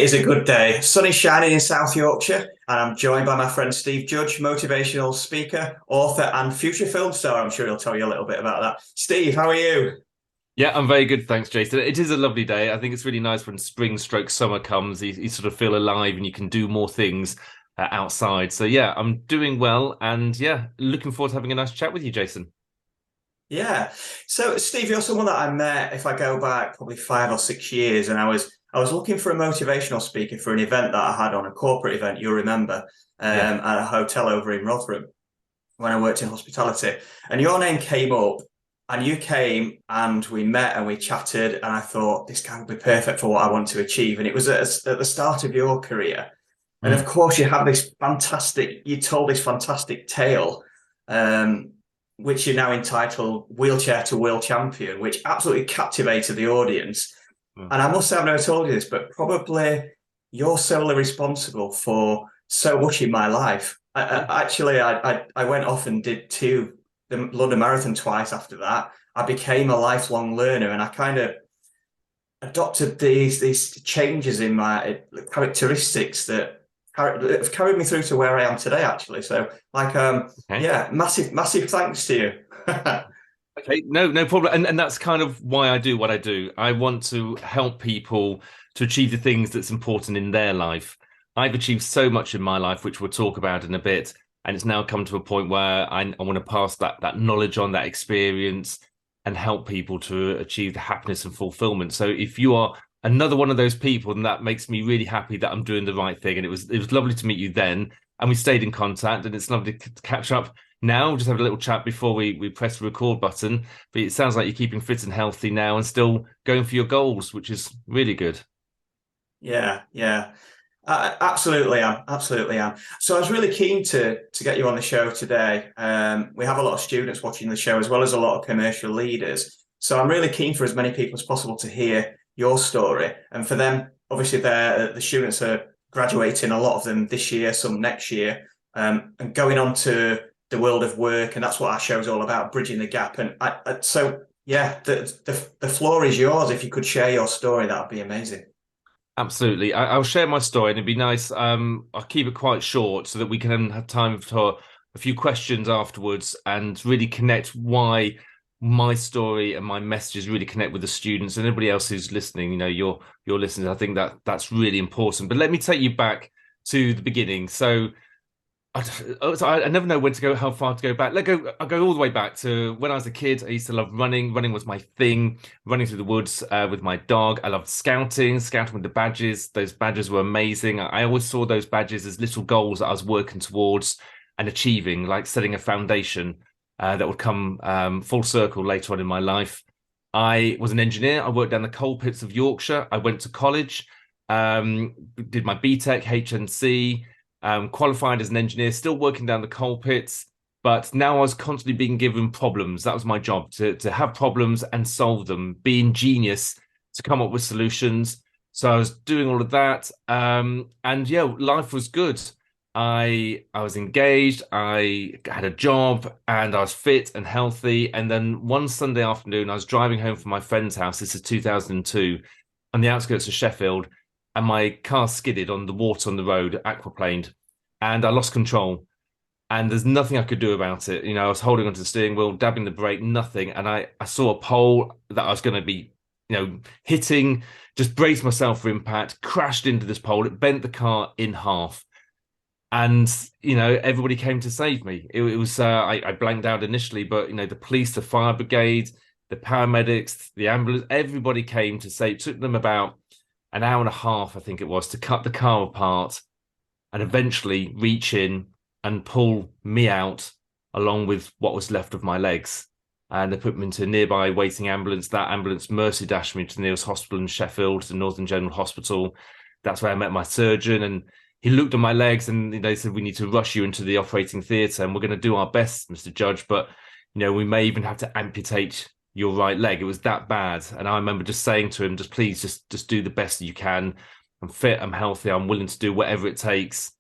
is a good day. Sun is shining in South Yorkshire, and I'm joined by my friend Steve Judge, motivational speaker, author, and future film star. I'm sure he'll tell you a little bit about that. Steve, how are you? Yeah, I'm very good, thanks, Jason. It is a lovely day. I think it's really nice when spring stroke summer comes. You sort of feel alive and you can do more things outside. So yeah, I'm doing well, and yeah, looking forward to having a nice chat with you, Jason. Yeah. So, Steve, you're someone that I met, if I go back probably 5 or 6 years, and I was looking for a motivational speaker for an event that I had on a corporate event, you'll remember, Yeah. at a hotel over in Rotherham when I worked in hospitality. And your name came up, and you came and we met and we chatted, and I thought this guy would be perfect for what I want to achieve. And it was at the start of your career. And of Mm. course, you told this fantastic tale, um, which you're now entitled Wheelchair to World Champion, which absolutely captivated the audience. Mm. And I must say, I've never told you this, but probably you're solely responsible for so much in my life. Yeah. I went off and did the London Marathon twice after that. I became a lifelong learner, and I kind of adopted these changes in my characteristics that have carried me through to where I am today, actually. So, Okay. yeah, massive thanks to you. Okay. No problem. And that's kind of why I do what I do. I want to help people to achieve the things that's important in their life. I've achieved so much in my life, which we'll talk about in a bit. And it's now come to a point where I want to pass that knowledge on, that experience, and help people to achieve the happiness and fulfillment. So if you are another one of those people, then that makes me really happy that I'm doing the right thing. And it was lovely to meet you then, and we stayed in contact, and it's lovely to catch up now. We'll just have a little chat before we press the record button. But it sounds like you're keeping fit and healthy now and still going for your goals, which is really good. Yeah, yeah. Absolutely am. Absolutely am. So I was really keen to get you on the show today. We have a lot of students watching the show as well as a lot of commercial leaders. So I'm really keen for as many people as possible to hear your story. And for them, obviously, the students are graduating, a lot of them this year, some next year, and going on to the world of work. And that's what our show's all about, bridging the gap. So yeah, the floor is yours. If you could share your story, that would be amazing. Absolutely. I'll share my story and it'd be nice. I'll keep it quite short so that we can have time for a few questions afterwards and really connect why my story and my messages really connect with the students and everybody else who's listening. You know, your listeners. I think that's really important. But let me take you back to the beginning. I never know when to go, how far to go back. I'll go all the way back to when I was a kid. I used to love running. Running was my thing. Running through the woods with my dog. I loved scouting with the badges. Those badges were amazing. I always saw those badges as little goals that I was working towards and achieving, like setting a foundation that would come full circle later on in my life. I was an engineer. I worked down the coal pits of Yorkshire. I went to college, did my BTEC, HNC, qualified as an engineer, still working down the coal pits. But now I was constantly being given problems. That was my job to have problems and solve them, be ingenious to come up with solutions. So I was doing all of that. And yeah, life was good. I was engaged, I had a job, and I was fit and healthy. And then one Sunday afternoon, I was driving home from my friend's house. This is 2002, on the outskirts of Sheffield, and my car skidded on the water on the road, aquaplaned, and I lost control. And there's nothing I could do about it. You know, I was holding onto the steering wheel, dabbing the brake, nothing. And I saw a pole that I was going to be, hitting, just braced myself for impact, crashed into this pole. It bent the car in half. And, everybody came to save me. It was, I blanked out initially, but, the police, the fire brigade, the paramedics, the ambulance, everybody came to save. It took them about an hour and a half, I think it was, to cut the car apart and eventually reach in and pull me out along with what was left of my legs. And they put me into a nearby waiting ambulance. That ambulance mercy dashed me to the nearest hospital in Sheffield, the Northern General Hospital. That's where I met my surgeon. And he looked at my legs and they said, we need to rush you into the operating theatre and we're going to do our best, Mr. Judge. But, we may even have to amputate your right leg. It was that bad. And I remember just saying to him, please, just do the best you can. I'm fit, I'm healthy, I'm willing to do whatever it takes.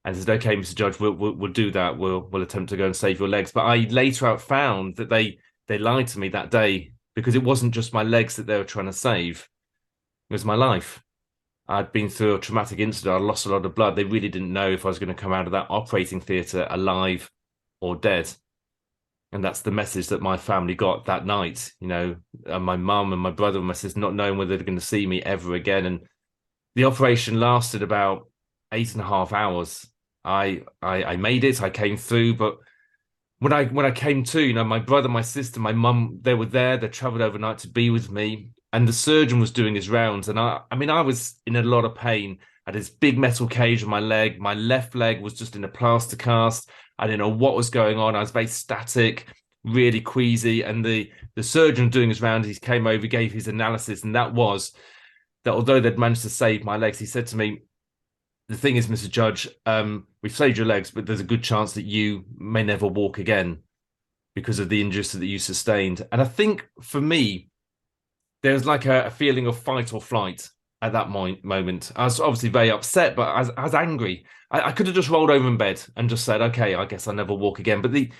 And he said, okay, Mr. Judge, we'll do that. We'll attempt to go and save your legs. But I later out found that they lied to me that day because it wasn't just my legs that they were trying to save. It was my life. I'd been through a traumatic incident. I lost a lot of blood. They really didn't know if I was going to come out of that operating theatre alive or dead. And that's the message that my family got that night. And my mum and my brother and my sister not knowing whether they're going to see me ever again. And the operation lasted about 8.5 hours. I made it. I came through, but when I came to, my brother, my sister, my mum, they were there. They travelled overnight to be with me, and the surgeon was doing his rounds. And I mean, I was in a lot of pain. I had this big metal cage on my leg. My left leg was just in a plaster cast. I didn't know what was going on. I was very static, really queasy. And the surgeon doing his rounds, he came over, gave his analysis, and that was that although they'd managed to save my legs, he said to me, the thing is, Mr. Judge, we've saved your legs, but there's a good chance that you may never walk again because of the injuries that you sustained. And I think for me, there's like a feeling of fight or flight at that moment. I was obviously very upset, but I was angry. I could have just rolled over in bed and just said, okay, I guess I'll never walk again. But the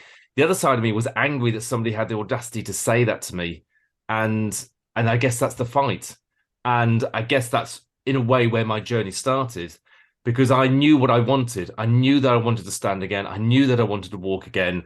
other side of me was angry that somebody had the audacity to say that to me. And I guess that's the fight. And I guess that's in a way where my journey started, because I knew what I wanted. I knew that I wanted to stand again. I knew that I wanted to walk again.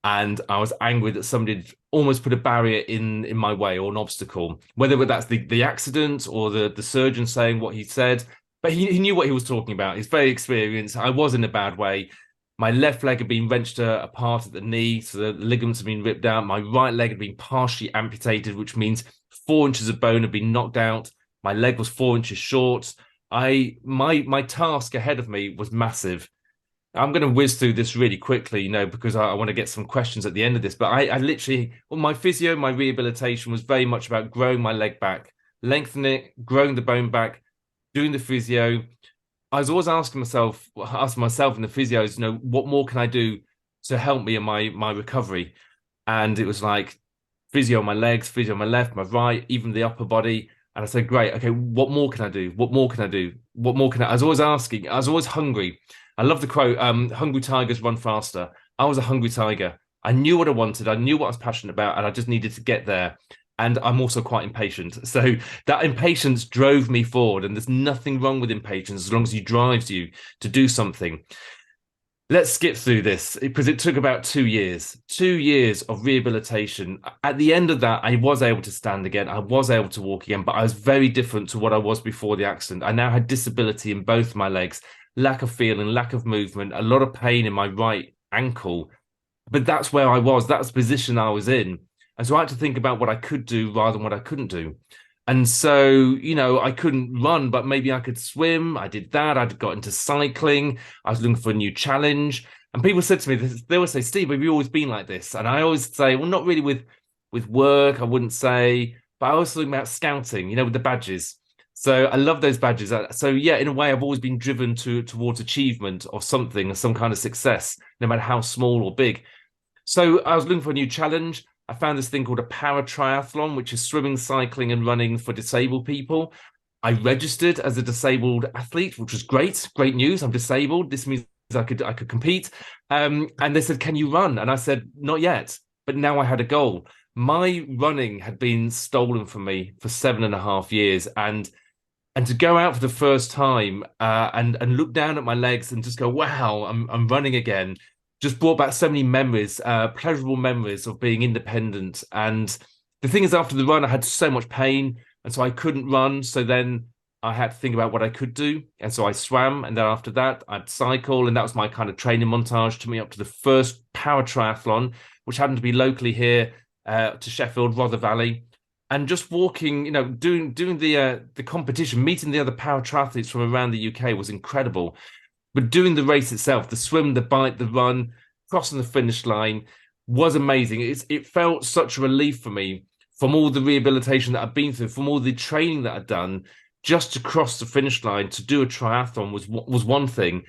And I was angry that somebody had almost put a barrier in my way, or an obstacle, whether that's the accident or the surgeon saying what he said. But he knew what he was talking about. He's very experienced. I was in a bad way. My left leg had been wrenched apart at the knee, so the ligaments had been ripped out. My right leg had been partially amputated, which means 4 inches of bone had been knocked out. My leg was 4 inches short. My task ahead of me was massive. I'm going to whiz through this really quickly, because I want to get some questions at the end of this. But I literally, my physio, my rehabilitation was very much about growing my leg back, lengthening it, growing the bone back, doing the physio. I was always asking myself and the physios, what more can I do to help me in my recovery? And it was like physio on my legs, physio on my left, my right, even the upper body. And I said, great, okay, what more can I do? What more can I do? What more can I? I was always asking. I was always hungry. I love the quote, hungry tigers run faster. I was a hungry tiger. I knew what I wanted. I knew what I was passionate about, and I just needed to get there. And I'm also quite impatient. So that impatience drove me forward. And there's nothing wrong with impatience as long as it drives you to do something. Let's skip through this because it took about 2 years, 2 years of rehabilitation. At the end of that, I was able to stand again. I was able to walk again, but I was very different to what I was before the accident. I now had disability in both my legs, lack of feeling, lack of movement, a lot of pain in my right ankle. But that's where I was. That's the position I was in. And so I had to think about what I could do rather than what I couldn't do. And so, I couldn't run, but maybe I could swim. I did that. I'd got into cycling. I was looking for a new challenge. And people said to me, they always say, Steve, have you always been like this? And I always say, well, not really with work, I wouldn't say, but I always think about scouting, with the badges. So I love those badges. So yeah, in a way, I've always been driven towards achievement of something, some kind of success, no matter how small or big. So I was looking for a new challenge. I found this thing called a para triathlon, which is swimming, cycling, and running for disabled people. I registered as a disabled athlete, which was great. Great news. I'm disabled. This means I could compete. And they said, "Can you run?" And I said, "Not yet." But now I had a goal. My running had been stolen from me for 7.5 years, and to go out for the first time and look down at my legs and just go, "Wow, I'm running again." Just brought back so many memories, pleasurable memories of being independent. And the thing is, after the run, I had so much pain, and so I couldn't run. So then I had to think about what I could do. And so I swam, and then after that, I'd cycle. And that was my kind of training montage to me up to the first para triathlon, which happened to be locally here to Sheffield, Rother Valley. And just walking, doing the competition, meeting the other para triathletes from around the UK was incredible. But doing the race itself, the swim, the bike, the run, crossing the finish line was amazing. It felt such a relief for me from all the rehabilitation that I've been through, from all the training that I'd done, just to cross the finish line, to do a triathlon was one thing.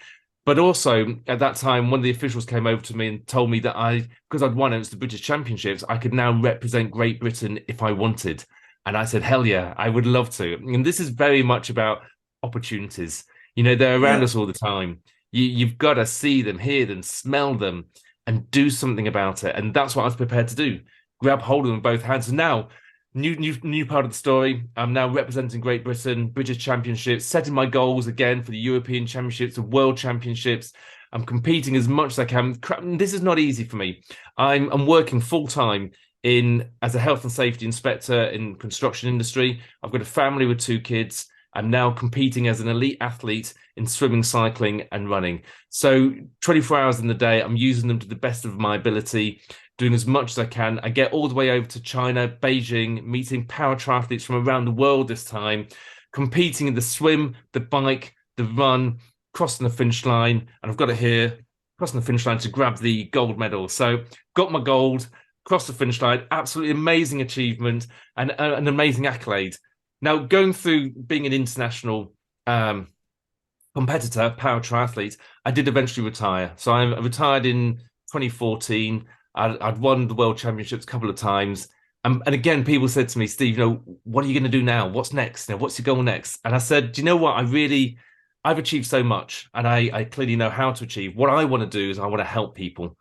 But also at that time, one of the officials came over to me and told me that because I'd won, it was the British Championships, I could now represent Great Britain if I wanted. And I said, hell yeah, I would love to. And this is very much about opportunities. They're around us all the time. You've got to see them, hear them, smell them, and do something about it. And that's what I was prepared to do. Grab hold of them with both hands. And now New part of the story. I'm now representing Great Britain, British Championships, setting my goals again for the European Championships, the World Championships. I'm competing as much as I can. This is not easy for me. I'm working full time in as a health and safety inspector in construction industry. I've got a family with 2 kids. I'm now competing as an elite athlete in swimming, cycling, and running. So 24 hours in the day, I'm using them to the best of my ability, doing as much as I can. I get all the way over to China, Beijing, meeting para triathletes from around the world this time, competing in the swim, the bike, the run, crossing the finish line. And I've got it here, crossing the finish line to grab the gold medal. So got my gold, crossed the finish line, absolutely amazing achievement and an amazing accolade. Now, going through being an international competitor, para triathlete, I did eventually retire. So I retired in 2014. I'd won the World Championships a couple of times. And again, people said to me, Steve, what are you going to do now? What's next? What's your goal next? And I said, do you know what? I've achieved so much and I clearly know how to achieve. What I want to do is I want to help people.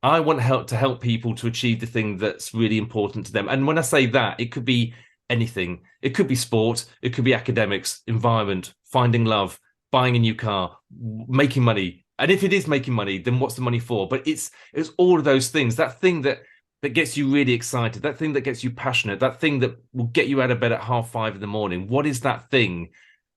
I want to help people to achieve the thing that's really important to them. And when I say that, it could be anything. It could be sport. It could be academics, environment, finding love, buying a new car, making money. And if it is making money, then what's the money for? But it's all of those things. That thing that gets you really excited, that thing that gets you passionate, that thing that will get you out of bed at 5:30 in the morning. What is that thing?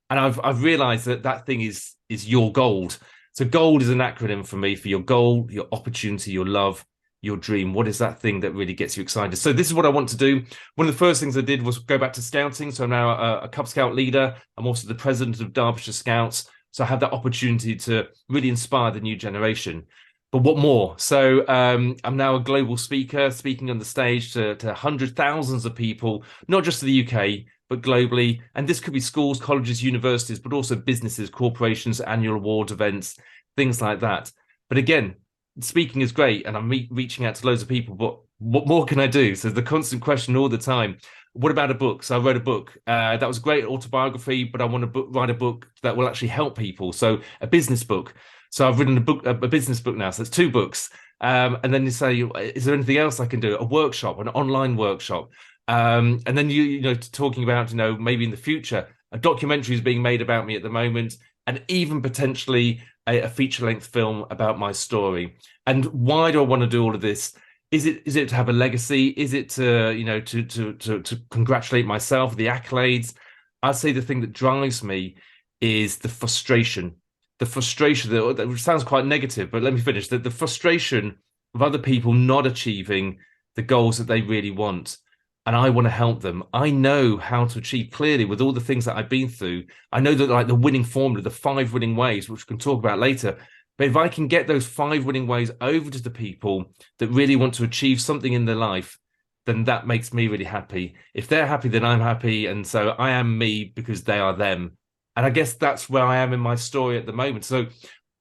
And I've realized that thing is your gold. So gold is an acronym for me for your goal, your opportunity, your love, your dream. What is that thing that really gets you excited? So this is what I want to do. One of the first things I did was go back to scouting. So I'm now a Cub Scout leader. I'm also the president of Derbyshire Scouts. So I have that opportunity to really inspire the new generation. But what more? So I'm now a global speaker, speaking on the stage to hundreds, thousands of people, not just to the UK, but globally. And this could be schools, colleges, universities, but also businesses, corporations, annual award events, things like that. But again, speaking is great and I'm reaching out to loads of people, but what more can I do? So the constant question all the time, what about a book? So I wrote a book. That was a great autobiography, but I want to write a book that will actually help people. So a business book. So I've written a business book now. So it's 2 books. And then you say, is there anything else I can do? A workshop, an online workshop. And then you talking about, maybe in the future, a documentary is being made about me at the moment, and even potentially a feature-length film about my story. And why do I want to do all of this? Is it to have a legacy? Is it to congratulate myself, the accolades? I'd say the thing that drives me is the frustration. The frustration that sounds quite negative, but let me finish. The frustration of other people not achieving the goals that they really want. And I want to help them. I know how to achieve clearly with all the things that I've been through. I know that like the winning formula, the 5 winning ways, which we can talk about later. But if I can get those 5 winning ways over to the people that really want to achieve something in their life, then that makes me really happy. If they're happy, then I'm happy. And so I am me because they are them. And I guess that's where I am in my story at the moment. So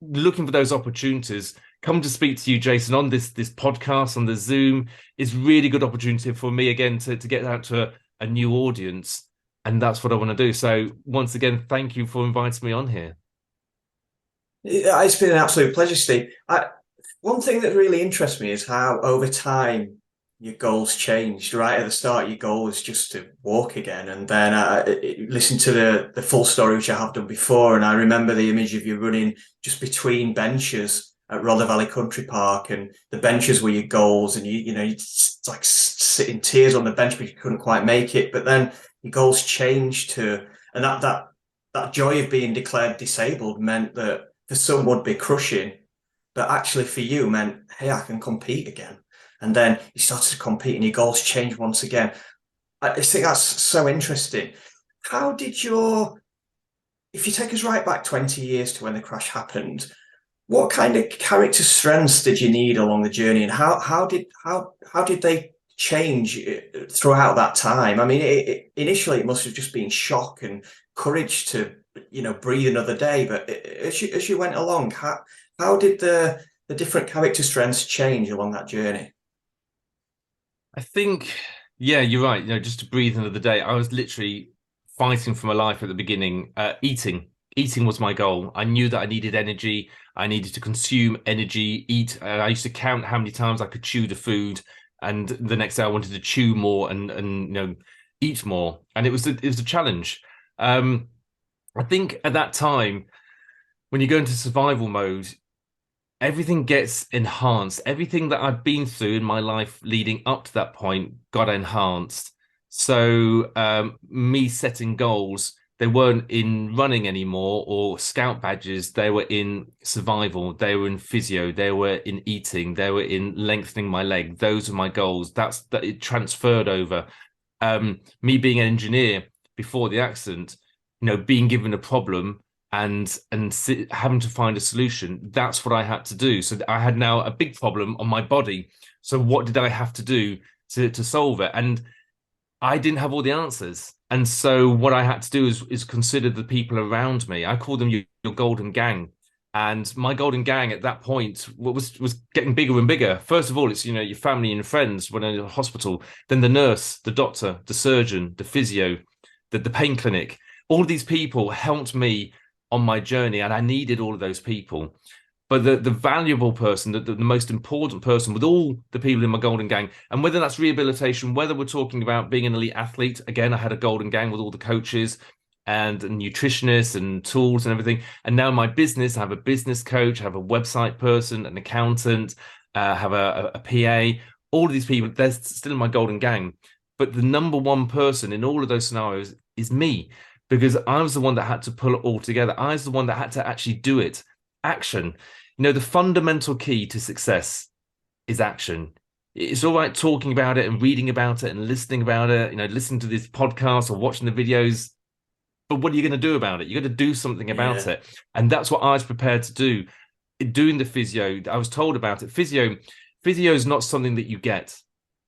looking for those opportunities, come to speak to you, Jason, on this podcast, on the Zoom, is really good opportunity for me, again, to get out to a new audience. And that's what I want to do. So once again, thank you for inviting me on here. It's been an absolute pleasure, Steve. One thing that really interests me is how over time your goals changed. Right at the start, your goal was just to walk again, and then listen to the full story, which I have done before, and I remember the image of you running just between benches at Rother Valley Country Park, and the benches were your goals, and you'd like sit in tears on the bench because you couldn't quite make it. But then your goals changed to, and that joy of being declared disabled meant that for some would be crushing, but actually for you meant, hey, I can compete again. And then you started to compete and your goals changed once again. I think that's so interesting. How did if you take us right back 20 years to when the crash happened, what kind of character strengths did you need along the journey, and how did they change throughout that time? I mean, initially it must have just been shock and courage to breathe another day, but as you went along, how did the different character strengths change along that journey? I think, yeah, you're right. Just to breathe another day. I was literally fighting for my life at the beginning. Eating was my goal. I knew that I needed energy. I needed to consume energy, eat. I used to count how many times I could chew the food, and the next day I wanted to chew more and eat more, and it was a challenge. Um, I think at that time, when you go into survival mode, everything gets enhanced. Everything that I've been through in my life leading up to that point got enhanced. So me setting goals, they weren't in running anymore or scout badges. They were in survival. They were in physio. They were in eating. They were in lengthening my leg. Those are my goals. That it transferred over. Me being an engineer before the accident, being given a problem and having to find a solution. That's what I had to do. So I had now a big problem on my body. So what did I have to do to solve it? And I didn't have all the answers. And so what I had to do is consider the people around me. I call them your golden gang. And my golden gang at that point was getting bigger and bigger. First of all, it's your family and friends when in the hospital, then the nurse, the doctor, the surgeon, the physio, the pain clinic. All of these people helped me on my journey, and I needed all of those people. But the valuable person, the most important person with all the people in my golden gang, and whether that's rehabilitation, whether we're talking about being an elite athlete, again, I had a golden gang with all the coaches and nutritionists and tools and everything. And now my business, I have a business coach, I have a website person, an accountant, have a PA, all of these people, they're still in my golden gang. But the number one person in all of those scenarios is me, because I was the one that had to pull it all together. I was the one that had to actually do it. Action. The fundamental key to success is action. It's all right talking about it and reading about it and listening about it, listening to these podcasts or watching the videos. But what are you going to do about it? You're going to do something about it. And that's what I was prepared to do. Doing the physio, I was told about it. Physio is not something that you get.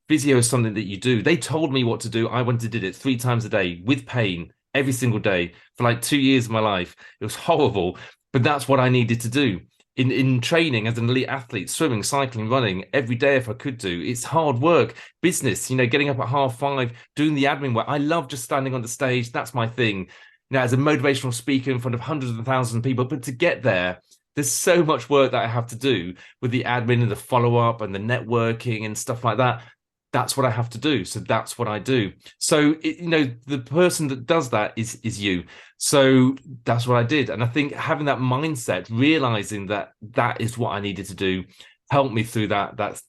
Physio is something that you do. They told me what to do. I went and did it 3 times a day with pain every single day for like 2 years of my life. It was horrible, but that's what I needed to do. In training as an elite athlete, swimming, cycling, running every day if I could do. It's hard work, business, getting up at 5:30, doing the admin work. I love just standing on the stage. That's my thing. As a motivational speaker in front of hundreds of thousands of people, but to get there's so much work that I have to do with the admin and the follow-up and the networking and stuff like that. That's what I have to do. So that's what I do. So, the person that does that is you. So that's what I did. And I think having that mindset, realizing that is what I needed to do, helped me through that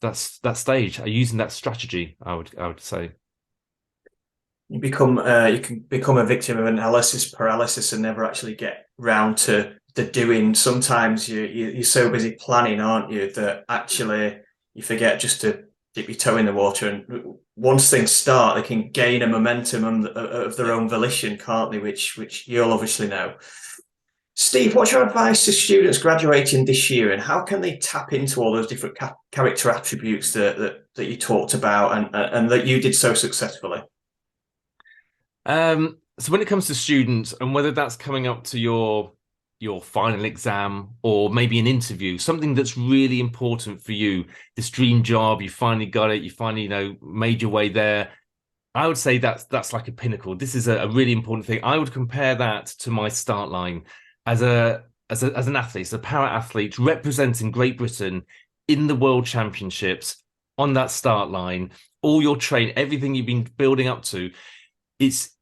stage. Using that strategy, I would say. You can become a victim of analysis paralysis and never actually get round to the doing. Sometimes you're so busy planning, aren't you, that actually you forget just to dip your toe in the water. And once things start, they can gain a momentum of their own volition, can't they? Which you'll obviously know. Steve, what's your advice to students graduating this year, and how can they tap into all those different character attributes that you talked about and that you did so successfully? So when it comes to students, and whether that's coming up to your final exam or maybe an interview, something that's really important for you, this dream job, you finally got it, you finally made your way there, I would say that's like a pinnacle. This is a really important thing. I would compare that to my start line as an athlete, as a para athlete representing Great Britain in the World Championships. On that start line, all your training, everything you've been building up to,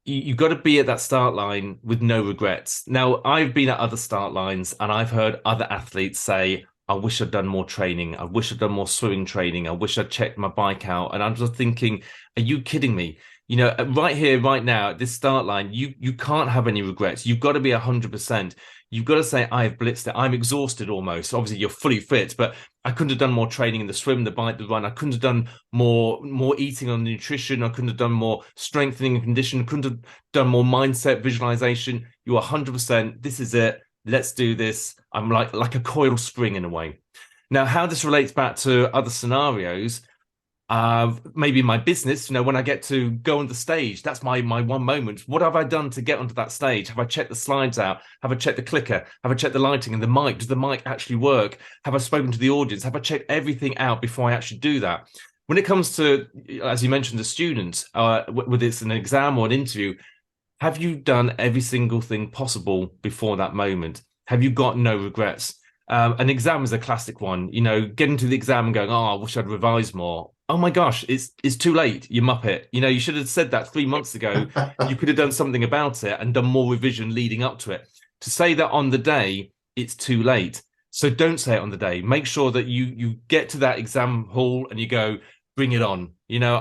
you've got to be at that start line with no regrets. Now, I've been at other start lines and I've heard other athletes say, I wish I'd done more training. I wish I'd done more swimming training. I wish I'd checked my bike out. And I'm just thinking, are you kidding me? Right here, right now, at this start line, you can't have any regrets. You've got to be 100%. You've got to say, I've blitzed it. I'm exhausted almost. Obviously, you're fully fit, but I couldn't have done more training in the swim, the bike, the run. I couldn't have done more eating on nutrition. I couldn't have done more strengthening and conditioning. Couldn't have done more mindset visualization. You're 100%. This is it. Let's do this. I'm like a coiled spring in a way. Now, how this relates back to other scenarios, maybe my business, when I get to go on the stage, that's my one moment. What have I done to get onto that stage? Have I checked the slides out? Have I checked the clicker? Have I checked the lighting and the mic? Does the mic actually work? Have I spoken to the audience? Have I checked everything out before I actually do that? When it comes to, as you mentioned, the students, whether it's an exam or an interview, have you done every single thing possible before that moment? Have you got no regrets? An exam is a classic one. Getting to the exam and going, oh, I wish I'd revised more. oh my gosh, it's too late, you muppet. You know, you should have said that 3 months ago. You could have done something about it and done more revision leading up to it. To say that on the day, it's too late. So don't say it on the day. Make sure that you get to that exam hall and you go, bring it on. You know,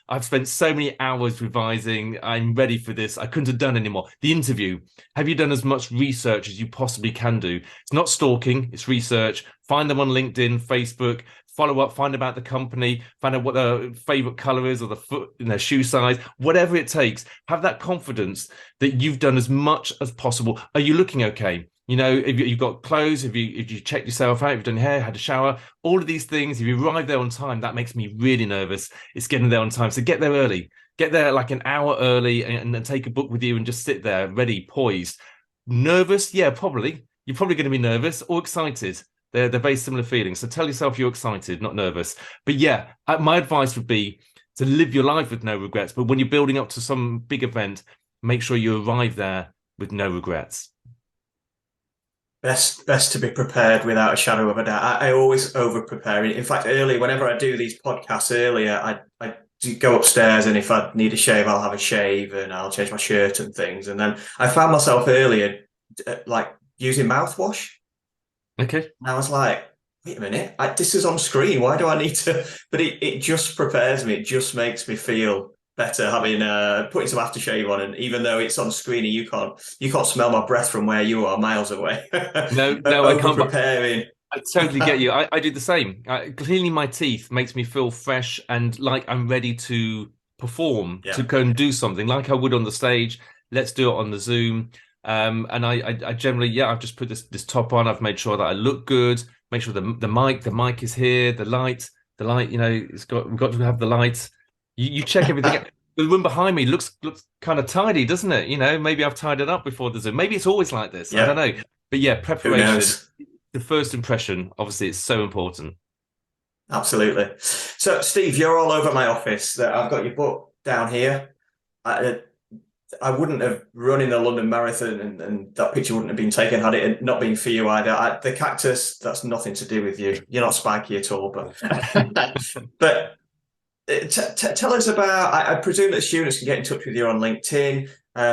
I've spent so many hours revising. I'm ready for this. I couldn't have done anymore. The interview. Have you done as much research as you possibly can do? It's not stalking, it's research. Find them on LinkedIn, Facebook, follow up, find about the company, find out what their favorite color is or the foot in their shoe size, whatever it takes. Have that confidence that you've done as much as possible. Are you looking okay? You know, if you've got clothes, if you checked yourself out, if you've done your hair, had a shower, all of these things, if you arrive there on time, that makes me really nervous. It's getting there on time. So get there early. Get there like an hour early and take a book with you and just sit there ready, poised. Nervous? Yeah, probably. You're probably going to be nervous or excited. They're very similar feelings. So tell yourself you're excited, not nervous. But yeah, my advice would be to live your life with no regrets. But when you're building up to some big event, make sure you arrive there with no regrets. Best to be prepared without a shadow of a doubt. I always over prepare. In fact, early whenever I do these podcasts earlier, I do go upstairs, and if I need a shave, I'll have a shave and I'll change my shirt and things. And then I found myself earlier like using mouthwash. Okay. And I was like, wait a minute, this is on screen. Why do I need to? But it just prepares me. It just makes me feel better having putting some aftershave on. And even though it's on screen, you can't smell my breath from where you are, miles away. No, I Over can't. preparing. I totally get you. I do the same. Cleaning my teeth makes me feel fresh and like I'm ready to perform, to Yeah. go and do something like I would on the stage. Let's do it on the Zoom. And I generally, yeah, I've just put this top on. I've made sure that I look good. Make sure the mic is here. The light. You know, we've got to have the light. You check everything. The room behind me looks kind of tidy, doesn't it? You know, maybe I've tied it up before the Zoom. Maybe it's always like this. I don't Yeah. know. But yeah, Who preparation. knows? The first impression, obviously, is so important. Absolutely. So, Steve, you're all over my office. I've got your book down here. I wouldn't have run in the London Marathon, and that picture wouldn't have been taken had it not been for you either. The cactus, that's nothing to do with you. You're not spiky at all. But but tell us about. I presume that students can get in touch with you on LinkedIn.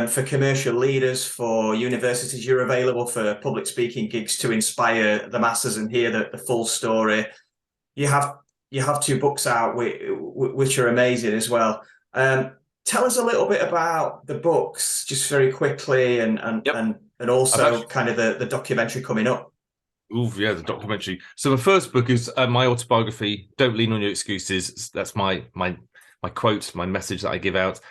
For commercial leaders, for universities, you're available for public speaking gigs to inspire the masses and hear the full story. You have two books out which are amazing as well. Tell us a little bit about the books, just very quickly, and Yep. also kind of the documentary coming up. Ooh, yeah, the documentary. So the first book is my autobiography. Don't lean on your excuses. That's my quote, my message that I give out.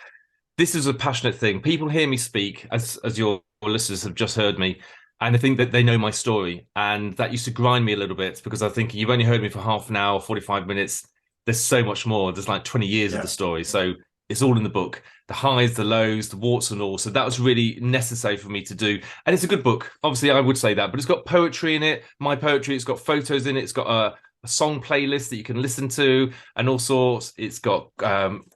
This is a passionate thing. People hear me speak, as your listeners have just heard me, and I think that they know my story. And that used to grind me a little bit because I think you've only heard me for half an hour, 45 minutes. There's so much more. There's like 20 years of the story. So it's all in the book. The highs, the lows, the warts and all. So that was really necessary for me to do. And it's a good book. Obviously, I would say that. But it's got poetry in it, my poetry. It's got photos in it. It's got a song playlist that you can listen to and all sorts. It's got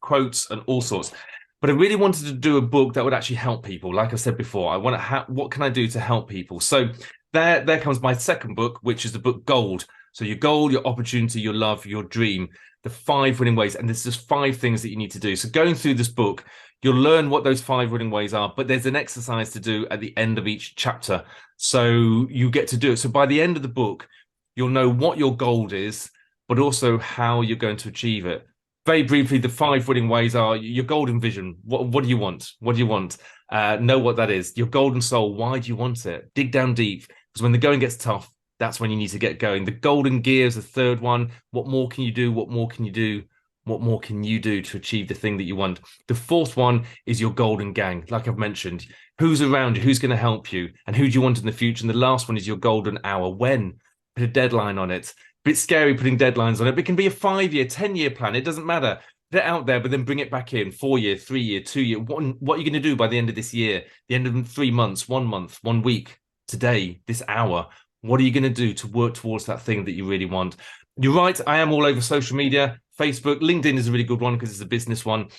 quotes and all sorts. But I really wanted to do a book that would actually help people. Like I said before, I want to what can I do to help people? So there comes my second book, which is the book Gold. So your goal, your opportunity, your love, your dream, the 5 winning ways. And there's just 5 things that you need to do. So going through this book, you'll learn what those 5 winning ways are, but there's an exercise to do at the end of each chapter. So you get to do it. So by the end of the book, you'll know what your goal is, but also how you're going to achieve it. Very briefly, the 5 winning ways are your golden vision. What do you want? What do you want? Know what that is. Your golden soul. Why do you want it? Dig down deep, because when the going gets tough, that's when you need to get going. The golden gear is the third one. What more can you do? What more can you do? What more can you do to achieve the thing that you want? The fourth one is your golden gang. Like I've mentioned, who's around you? Who's going to help you? And who do you want in the future? And the last one is your golden hour. When? Put a deadline on it. Bit scary putting deadlines on it, but it can be a 5-year, 10-year plan. It doesn't matter. Put it out there, but then bring it back in. 4-year, 3-year, 2-year. What are you going to do by the end of this year? The end of 3 months, 1 month, 1 week, today, this hour? What are you going to do to work towards that thing that you really want? You're right. I am all over social media. Facebook, LinkedIn is a really good one because it's a business one.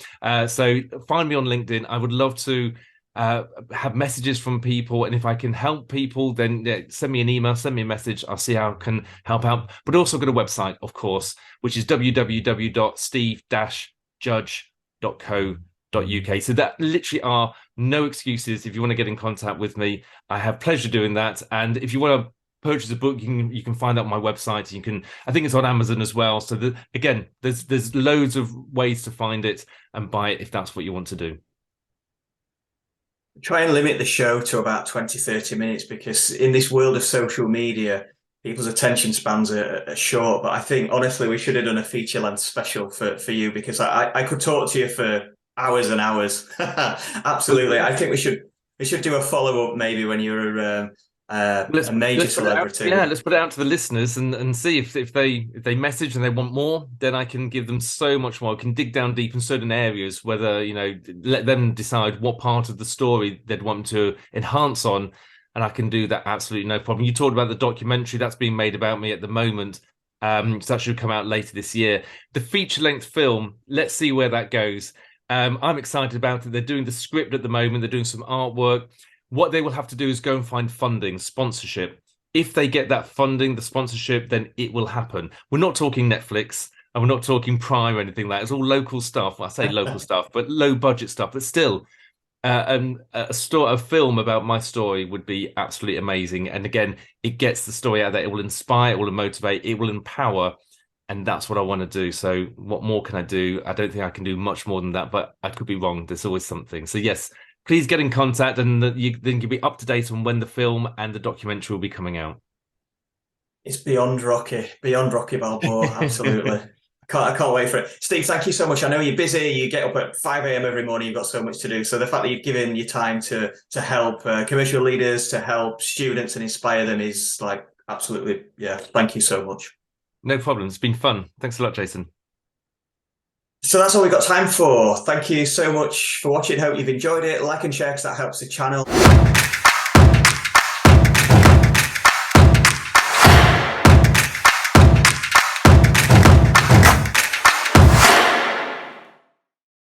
So find me on LinkedIn. I would love to have messages from people. And if I can help people, then send me an email, send me a message. I'll see how I can help out. But also got a website, of course, which is www.steve-judge.co.uk. So that literally are no excuses. If you want to get in contact with me, I have pleasure doing that. And if you want to purchase a book, you can find out my website. You can, I think it's on Amazon as well. So again, there's loads of ways to find it and buy it if that's what you want to do. Try and limit the show to about 20-30 minutes, because in this world of social media, people's attention spans are short. But I think honestly we should have done a feature length special for you, because I could talk to you for hours and hours. Absolutely. I think we should do a follow-up maybe when you're a major celebrity. Let's put it out to the listeners and see if they message and they want more, then I can give them so much more. I can dig down deep in certain areas, whether, let them decide what part of the story they'd want to enhance on, and I can do that absolutely no problem. You talked about the documentary that's being made about me at the moment. So that should come out later this year. The feature-length film, let's see where that goes. I'm excited about it. They're doing the script at the moment. They're doing some artwork. What they will have to do is go and find funding, sponsorship. If they get that funding, the sponsorship, then it will happen. We're not talking Netflix and we're not talking Prime or anything like that. It's all local stuff. I say local stuff, but low budget stuff. But still, a film about my story would be absolutely amazing. And again, it gets the story out there. It will inspire, it will motivate, it will empower. And that's what I want to do. So what more can I do? I don't think I can do much more than that, but I could be wrong. There's always something. So yes, please get in contact, and then you'll be up to date on when the film and the documentary will be coming out. It's beyond Rocky Balboa. Absolutely. I can't wait for it. Steve, thank you so much. I know you're busy. You get up at 5 a.m. every morning. You've got so much to do. So the fact that you've given your time to help commercial leaders, to help students and inspire them is like absolutely, yeah. Thank you so much. No problem. It's been fun. Thanks a lot, Jason. So that's all we've got time for. Thank you so much for watching. Hope you've enjoyed it. Like and share, because that helps the channel.